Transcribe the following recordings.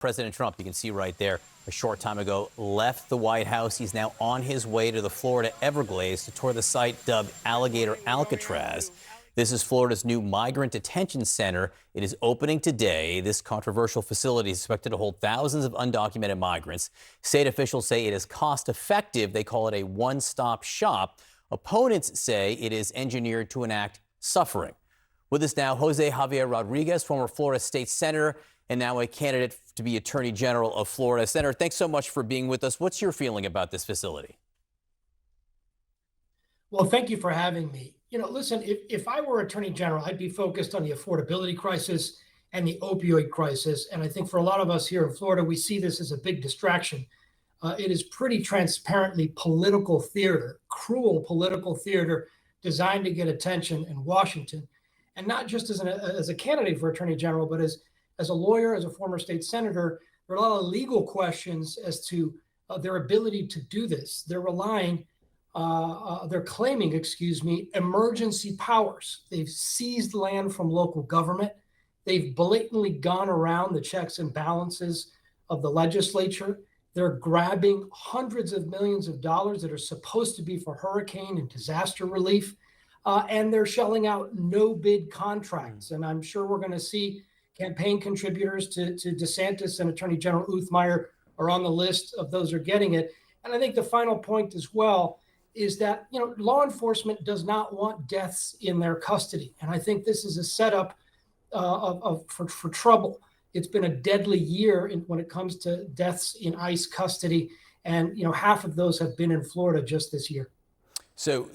President Trump, you can see right there, a short time ago, left the White House. He's now on his way to the Florida Everglades to tour the site dubbed Alligator Alcatraz. This is Florida's new migrant detention center. It is opening today. This controversial facility is expected to hold thousands of undocumented migrants. State officials say it is cost effective. They call it a one-stop shop. Opponents say it is engineered to enact suffering. With us now, Jose Javier Rodriguez, former Florida state senator and now a candidate to be Attorney General of Florida. Senator, thanks so much for being with us. What's your feeling about this facility? Well, thank you for having me. Listen, if I were Attorney General, I'd be focused on the affordability crisis and the opioid crisis. And I think for a lot of us here in Florida, we see this as a big distraction. It is pretty transparently political theater, cruel political theater designed to get attention in Washington. And not just as a candidate for Attorney General, but as a lawyer, as a former state senator, there are a lot of legal questions as to their ability to do this. They're claiming, emergency powers. They've seized land from local government. They've blatantly gone around the checks and balances of the legislature. They're grabbing hundreds of millions of dollars that are supposed to be for hurricane and disaster relief. And they're shelling out no-bid contracts. And I'm sure we're going to see campaign contributors to DeSantis and Attorney General Uthmeier are on the list of those who are getting it. And I think the final point as well is that, law enforcement does not want deaths in their custody. And I think this is a setup for trouble. It's been a deadly year when it comes to deaths in ICE custody. And, half of those have been in Florida just this year. So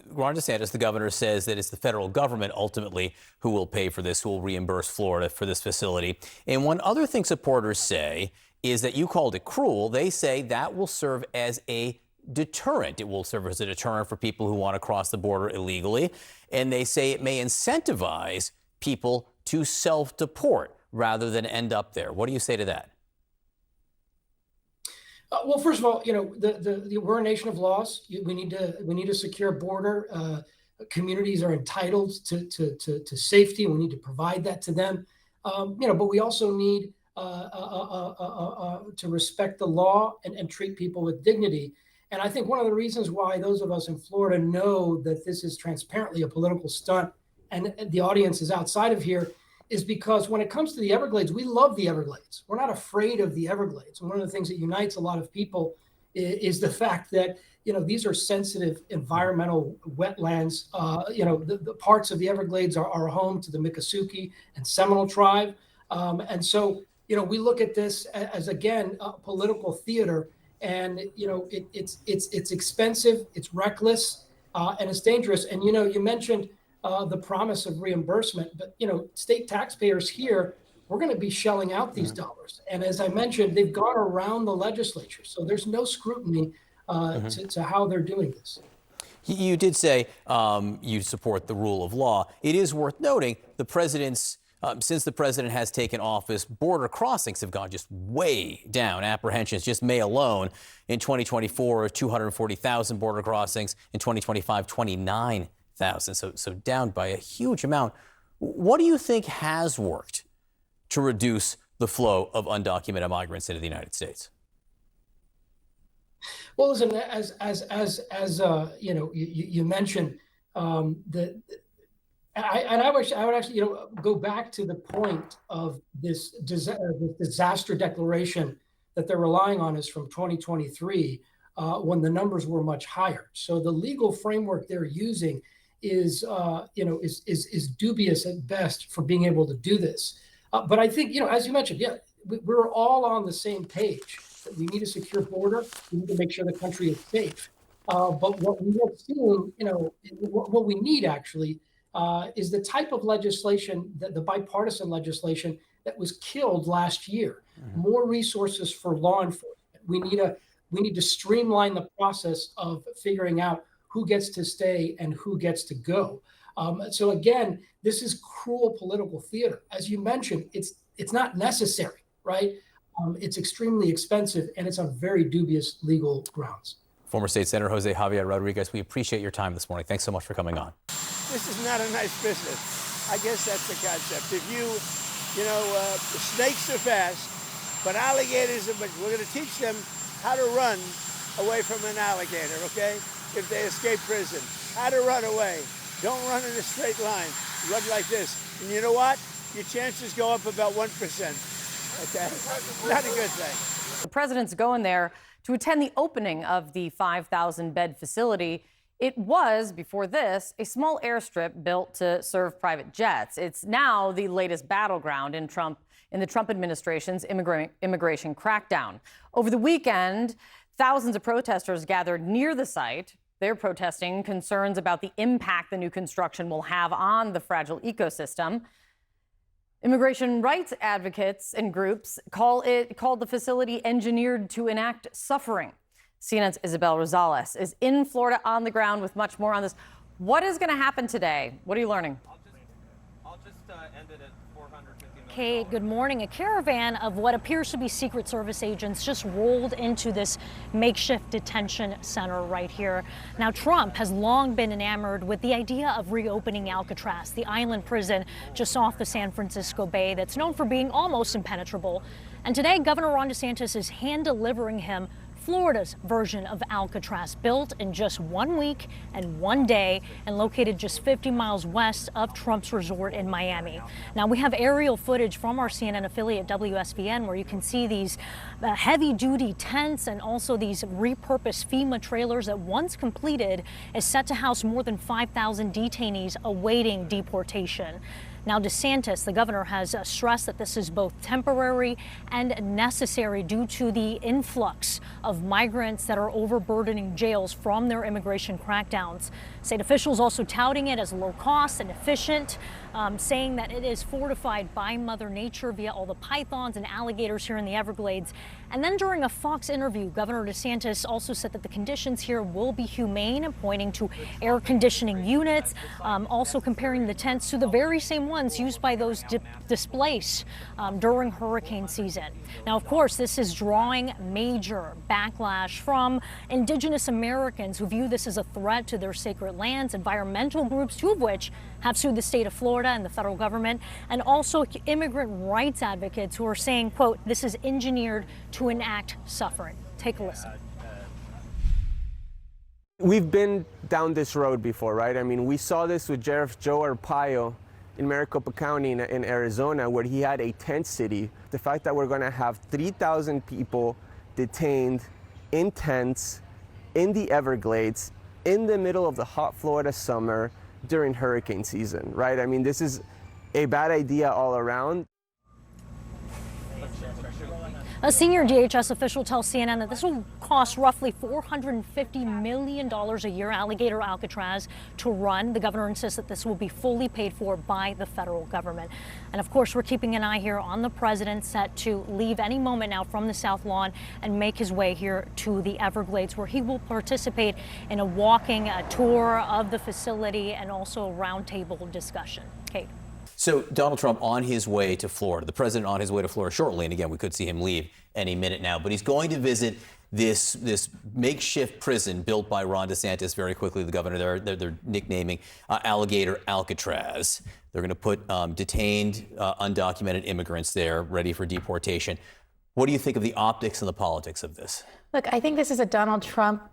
Ron DeSantis, the governor, says that it's the federal government ultimately who will pay for this, who will reimburse Florida for this facility. And one other thing supporters say is that you called it cruel. They say that will serve as a deterrent. It will serve as a deterrent for people who want to cross the border illegally. And they say it may incentivize people to self-deport rather than end up there. What do you say to that? Well, first of all, we're a nation of laws. We need a secure border. Communities are entitled to safety. We need to provide that to them. But we also need to respect the law and treat people with dignity. And I think one of the reasons why those of us in Florida know that this is transparently a political stunt and the audience is outside of here is because when it comes to the Everglades, we love the Everglades. We're not afraid of the Everglades. And one of the things that unites a lot of people is the fact that, these are sensitive environmental wetlands. The parts of the Everglades are home to the Miccosukee and Seminole tribe. And so, we look at this as, again, political theater. And, it's expensive, it's reckless, and it's dangerous. And, you mentioned the promise of reimbursement, but, state taxpayers here, we're going to be shelling out these dollars. And as I mentioned, they've gone around the legislature. So there's no scrutiny to how they're doing this. You did say you support the rule of law. It is worth noting the president's since the president has taken office, border crossings have gone just way down. Apprehensions, just May alone, in 2024, 240,000 border crossings. In 2025, 29,000. So down by a huge amount. What do you think has worked to reduce the flow of undocumented migrants into the United States? Well, listen, as you mentioned, I would actually, go back to the point of this disaster declaration that they're relying on is from 2023, when the numbers were much higher. So the legal framework they're using is dubious at best for being able to do this. But I think, as you mentioned, we're all on the same page. That we need a secure border. We need to make sure the country is safe. But what we have seen, what we need actually is the type of legislation, the bipartisan legislation that was killed last year. More resources for law enforcement. We need to streamline the process of figuring out who gets to stay and who gets to go. So again, this is cruel political theater. As you mentioned, it's not necessary, right? It's extremely expensive and it's on very dubious legal grounds. Former State Senator Jose Javier Rodriguez, we appreciate your time this morning. Thanks so much for coming on. This is not a nice business. I guess that's the concept. If snakes are fast, But alligators, we're going to teach them how to run away from an alligator, okay? If they escape prison, how to run away. Don't run in a straight line. Run like this. And you know what? Your chances go up about 1%, okay? Not a good thing. The president's going there to attend the opening of the 5,000-bed facility. It was, before this, a small airstrip built to serve private jets. It's now the latest battleground in the Trump administration's immigration crackdown. Over the weekend, thousands of protesters gathered near the site. They're protesting concerns about the impact the new construction will have on the fragile ecosystem. Immigration rights advocates and groups called the facility engineered to enact suffering. CNN's Isabel Rosales is in Florida on the ground with much more on this. What is going to happen today? What are you learning? I'll just end it at $450 million. Kate, good morning. A caravan of what appears to be Secret Service agents just rolled into this makeshift detention center right here. Now, Trump has long been enamored with the idea of reopening Alcatraz, the island prison just off the San Francisco Bay that's known for being almost impenetrable. And today, Governor Ron DeSantis is hand-delivering him Florida's version of Alcatraz, built in just 1 week and 1 day and located just 50 miles west of Trump's resort in Miami. Now, we have aerial footage from our CNN affiliate WSVN where you can see these heavy-duty tents and also these repurposed FEMA trailers that, once completed, is set to house more than 5,000 detainees awaiting deportation. Now, DeSantis, the governor, has stressed that this is both temporary and necessary due to the influx of migrants that are overburdening jails from their immigration crackdowns. State officials also touting it as low cost and efficient, saying that it is fortified by Mother Nature via all the pythons and alligators here in the Everglades. And then during a Fox interview, Governor DeSantis also said that the conditions here will be humane, pointing to air conditioning units, also comparing the tents to the very same ones used by those displaced during hurricane season. Now, of course, this is drawing major backlash from indigenous Americans who view this as a threat to their sacred lands, environmental groups, two of which have sued the state of Florida and the federal government, and also immigrant rights advocates who are saying, quote, this is engineered to enact suffering. Take a listen. We've been down this road before, right? I mean, we saw this with Sheriff Joe Arpaio in Maricopa County in Arizona, where he had a tent city. The fact that we're going to have 3,000 people detained in tents in the Everglades in the middle of the hot Florida summer during hurricane season, right? I mean, this is a bad idea all around. A senior DHS official tells CNN that this will cost roughly $450 million a year, Alligator Alcatraz, to run. The governor insists that this will be fully paid for by the federal government. And of course, we're keeping an eye here on the president, set to leave any moment now from the South Lawn and make his way here to the Everglades, where he will participate in a walking tour of the facility and also a roundtable discussion. Kate. So Donald Trump on his way to Florida, the president on his way to Florida shortly, and again, we could see him leave any minute now, but he's going to visit this makeshift prison built by Ron DeSantis very quickly, the governor. They're nicknaming Alligator Alcatraz. They're going to put detained, undocumented immigrants there ready for deportation. What do you think of the optics and the politics of this? Look, I think this is a Donald Trump,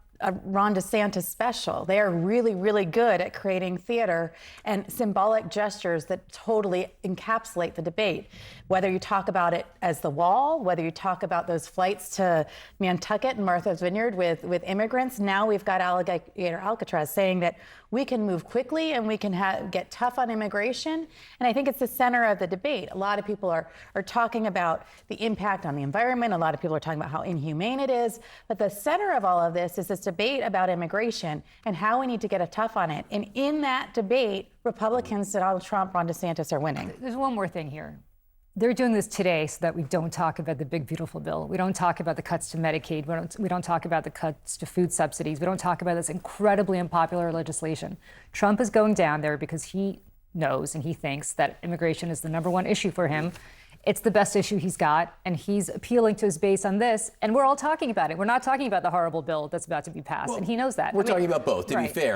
Ron DeSantis special. They are really, really good at creating theater and symbolic gestures that totally encapsulate the debate. Whether you talk about it as the wall, whether you talk about those flights to Nantucket and Martha's Vineyard with immigrants, now we've got Alligator Alcatraz saying that we can move quickly and we can get tough on immigration. And I think it's the center of the debate. A lot of people are talking about the impact on the environment. A lot of people are talking about how inhumane it is. But the center of all of this is this debate about immigration and how we need to get tough on it. And in that debate, Republicans, Donald Trump, Ron DeSantis are winning. There's one more thing here. They're doing this today so that we don't talk about the big, beautiful bill. We don't talk about the cuts to Medicaid. We don't talk about the cuts to food subsidies. We don't talk about this incredibly unpopular legislation. Trump is going down there because he knows and he thinks that immigration is the #1 issue for him. It's the best issue he's got, and he's appealing to his base on this, and we're all talking about it. We're not talking about the horrible bill that's about to be passed, and he knows that. We're talking about both, to be fair,